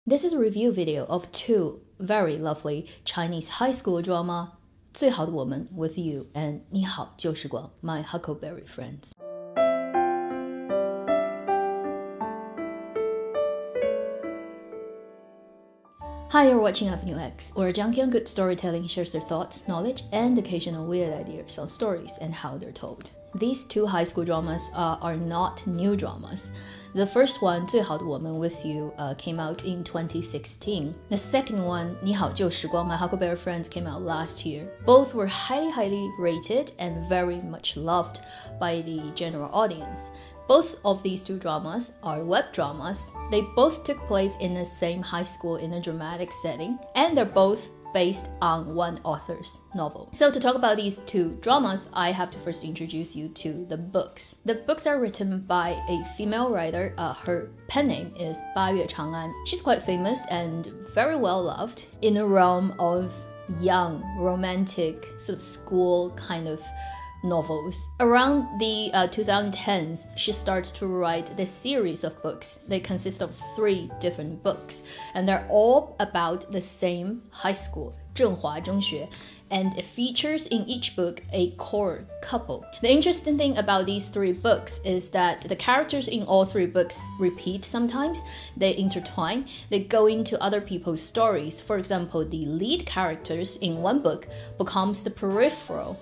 This is a review video of two very lovely Chinese high school drama, 最好的我们 with you and 你好旧时光 my Huckleberry Friends. Hi, you're watching AveneX's, where a junkie on good storytelling shares their thoughts, knowledge, and occasional weird ideas on stories and how they're told. These two high school dramas are not new dramas. The first one, 最好的我们 with you, came out in 2016. The second one, 你好旧时光 my Huckleberry Friends, came out last year. Both were highly rated and very much loved by the general audience. Both of these two dramas are web dramas. They both took place in the same high school in a dramatic setting, and they're both based on one author's novel. So to talk about these two dramas, I have to first introduce you to the books. The books are written by a female writer. Her pen name is 八月长安. She's quite famous and very well loved in the realm of young, romantic, sort of school kind of novels. Around the 2010s, she starts to write this series of books. They consist of 3 different books, and they're all about the same high school, 振华中学, and it features in each book a core couple. The interesting thing about these 3 books is that the characters in all 3 books repeat sometimes, they intertwine, they go into other people's stories. For example, the lead characters in one book becomes the peripheral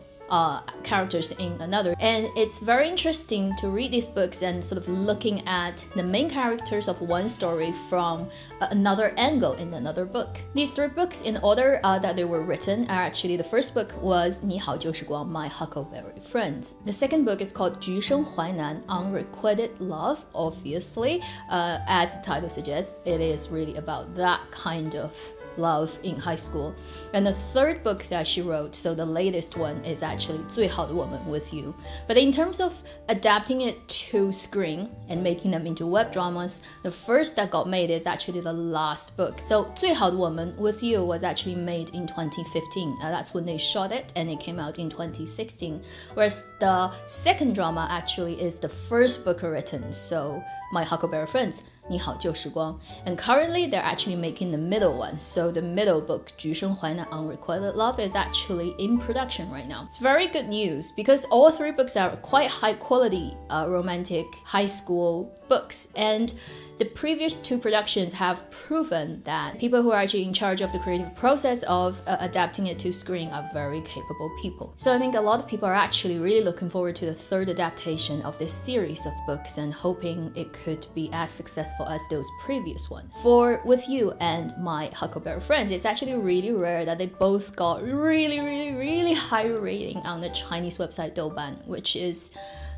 characters in another, and it's very interesting to read these books and sort of looking at the main characters of one story from another angle in another book. These 3 books, in order that they were written, are actually, the first book was 你好旧时光 my Huckleberry Friends. The second book is called 橘生淮南 Unrequited Love. Obviously, as the title suggests, it is really about that kind of love in high school. And the third book that she wrote, so the latest one, is actually 最好的我们 with you. But in terms of adapting it to screen and making them into web dramas, the first that got made is actually the last book. So 最好的我们 with you was actually made in 2015. That's when they shot it, and it came out in 2016. Whereas the second drama actually is the first book written, so my Huckleberry Friends, 你好旧时光. And currently they're actually making the middle one. So the middle book, 橘生淮南 Unrequited Love, is actually in production right now. It's very good news because all 3 books are quite high quality romantic high school books, and the previous 2 productions have proven that people who are actually in charge of the creative process of adapting it to screen are very capable people. So I think a lot of people are actually really looking forward to the 3rd adaptation of this series of books and hoping it could be as successful as those previous ones. For With You and My Huckleberry Friends, it's actually really rare that they both got really high rating on the Chinese website Douban, which is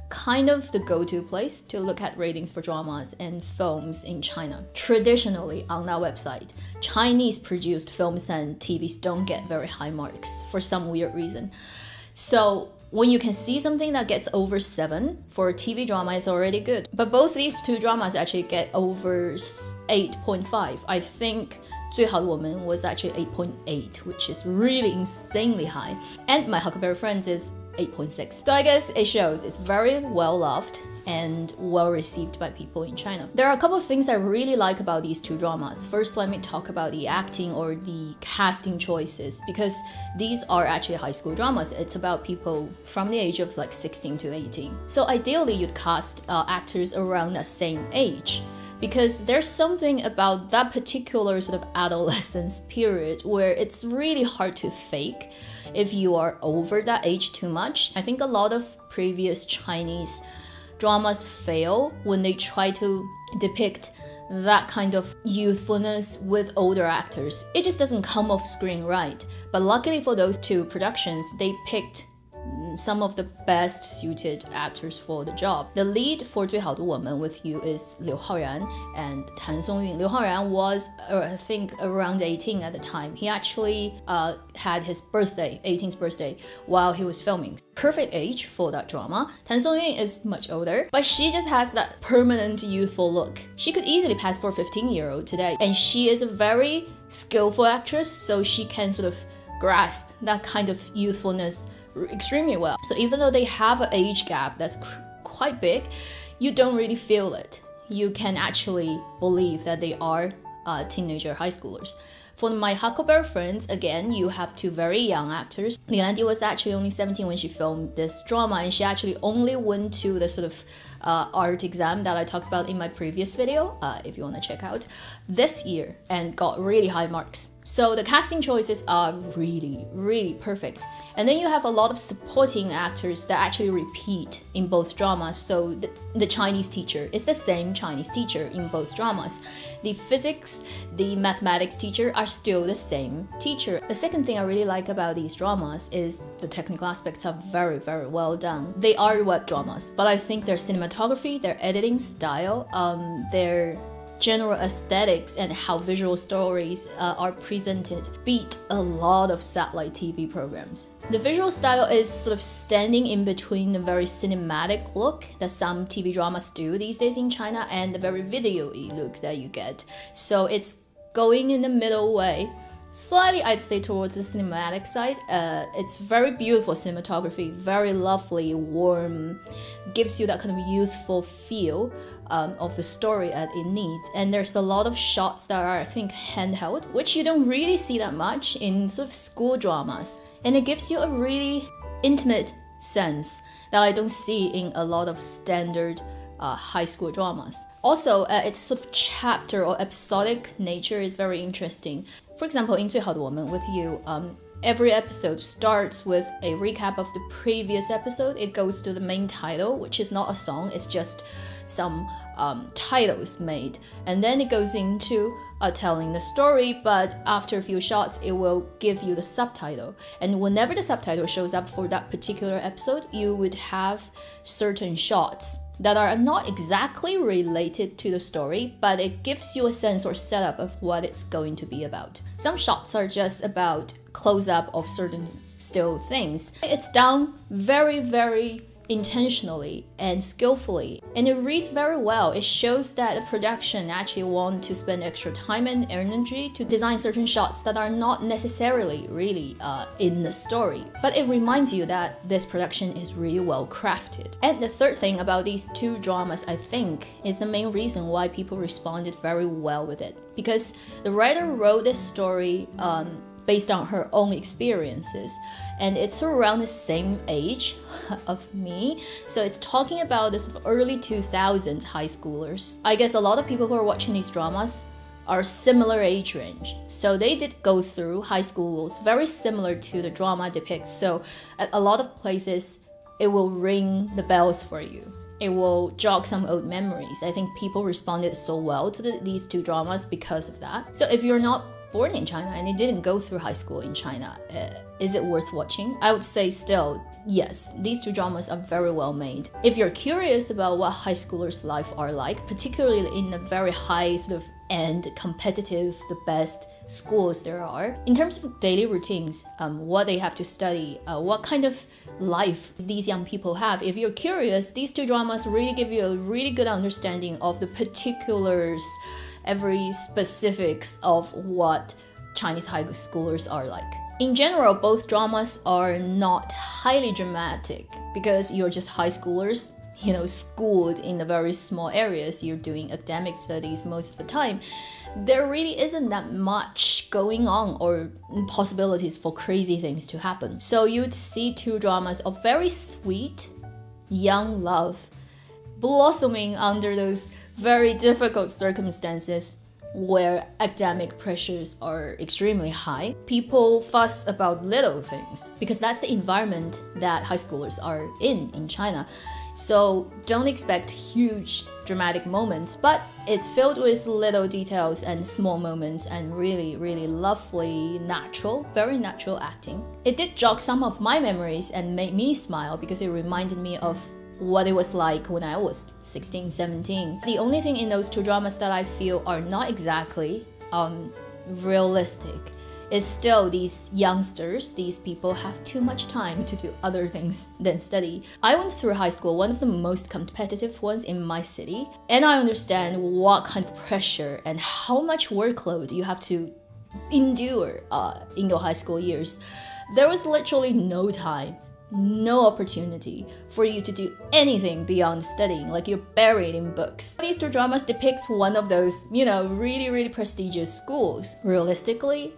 kind of the go-to place to look at ratings for dramas and films in China. Traditionally, on that website, Chinese-produced films and TVs don't get very high marks for some weird reason. So when you can see something that gets over 7 for a TV drama, it's already good. But both these 2 dramas actually get over 8.5. I think 最好的我们 was actually 8.8, which is really insanely high. And My Huckleberry Friends is 8.6. So I guess it shows it's very well loved and well received by people in China. There are a couple of things I really like about these 2 dramas. First, let me talk about the acting or the casting choices, because these are actually high school dramas. It's about people from the age of like 16 to 18. So ideally, you'd cast actors around that same age, because there's something about that particular sort of adolescence period where it's really hard to fake if you are over that age too much. I think a lot of previous Chinese dramas fail when they try to depict that kind of youthfulness with older actors. It just doesn't come off screen right. But luckily for those 2 productions, they picked some of the best suited actors for the job. The lead for 最好的我们 with you is Liu Haoran and Tan Songyun. Liu Haoran was, I think, around 18 at the time. He actually had his birthday, 18th birthday, while he was filming. Perfect age for that drama. Tan Songyun is much older, but she just has that permanent youthful look. She could easily pass for a 15-year-old today, and she is a very skillful actress, so she can sort of grasp that kind of youthfulness extremely well. So even though they have an age gap that's quite big, you don't really feel it. You can actually believe that they are teenager high schoolers. For my Huckleberry Friends, again, you have two very young actors. Leandy was actually only 17 when she filmed this drama, and she actually only went to the sort of art exam that I talked about in my previous video, if you want to check out, this year, and got really high marks. So the casting choices are really, really perfect. And then you have a lot of supporting actors that actually repeat in both dramas. So the Chinese teacher is the same Chinese teacher in both dramas. The physics, the mathematics teacher are still the same teacher. The second thing I really like about these dramas is the technical aspects are very, very well done. They are web dramas, but I think their cinematography, their editing style, their general aesthetics and how visual stories are presented beat a lot of satellite TV programs. The visual style is sort of standing in between the very cinematic look that some TV dramas do these days in China and the very video-y look that you get. So it's going in the middle way. Slightly, I'd say, towards the cinematic side. It's very beautiful cinematography, very lovely, warm, gives you that kind of youthful feel of the story that it needs. And there's a lot of shots that are, I think, handheld, which you don't really see that much in sort of school dramas. And it gives you a really intimate sense that I don't see in a lot of standard high school dramas. Also, its sort of chapter or episodic nature is very interesting. For example, in 最好的我们 with you, every episode starts with a recap of the previous episode. It goes to the main title, which is not a song, it's just some titles made. And then it goes into telling the story, but after a few shots, it will give you the subtitle. And whenever the subtitle shows up for that particular episode, you would have certain shots that are not exactly related to the story, but it gives you a sense or setup of what it's going to be about. Some shots are just about close-up of certain still things. It's done very, very intentionally and skillfully, and it reads very well. It shows that the production actually want to spend extra time and energy to design certain shots that are not necessarily really in the story, but it reminds you that this production is really well crafted. And the third thing about these two dramas, I think, is the main reason why people responded very well with it, because the writer wrote this story based on her own experiences, and it's around the same age of me, so it's talking about this early 2000s high schoolers. I guess a lot of people who are watching these dramas are similar age range, so they did go through high schools very similar to the drama depicts, so at a lot of places it will ring the bells for you. It will jog some old memories. I think people responded so well to these two dramas because of that. So if you're not born in China and you didn't go through high school in China, is it worth watching? I would say still, yes, these two dramas are very well made. If you're curious about what high schoolers' life are like, particularly in the very high sort of end competitive, the best schools there are, in terms of daily routines, what they have to study, what kind of life these young people have, if you're curious, these two dramas really give you a really good understanding of the particulars, every specifics of what Chinese high schoolers are like. In general, both dramas are not highly dramatic because you're just high schoolers, you know, schooled in the very small areas. You're doing academic studies most of the time. There really isn't that much going on or possibilities for crazy things to happen. So you'd see two dramas of very sweet, young love blossoming under those very difficult circumstances where academic pressures are extremely high. People fuss about little things because that's the environment that high schoolers are in China. So don't expect huge dramatic moments, but it's filled with little details and small moments and really, really lovely, natural, very natural acting. It did jog some of my memories and made me smile because it reminded me of what it was like when I was 16, 17. The only thing in those two dramas that I feel are not exactly realistic is still these youngsters, these people have too much time to do other things than study. I went through high school, one of the most competitive ones in my city, and I understand what kind of pressure and how much workload you have to endure in your high school years. There was literally no time no opportunity for you to do anything beyond studying, like you're buried in books. These two dramas depicts one of those, really prestigious schools. Realistically,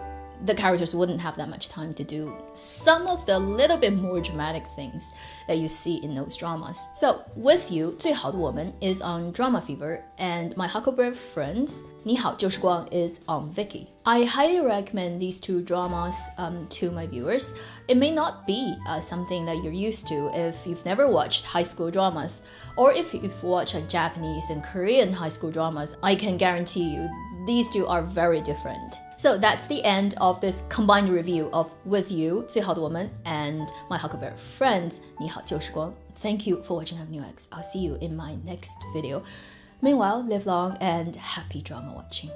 the characters wouldn't have that much time to do some of the little bit more dramatic things that you see in those dramas. So, With You, 最好的我们 is on Drama Fever, and My Huckleberry Friends, 你好旧时光 is on Viki. I highly recommend these two dramas to my viewers. It may not be something that you're used to if you've never watched high school dramas, or if you've watched like Japanese and Korean high school dramas. I can guarantee you these two are very different. So that's the end of this combined review of With You, 最好的我们 and My Huckleberry Friends, 你好旧时光. Thank you for watching AveneX's. I'll see you in my next video. Meanwhile, live long and happy drama watching.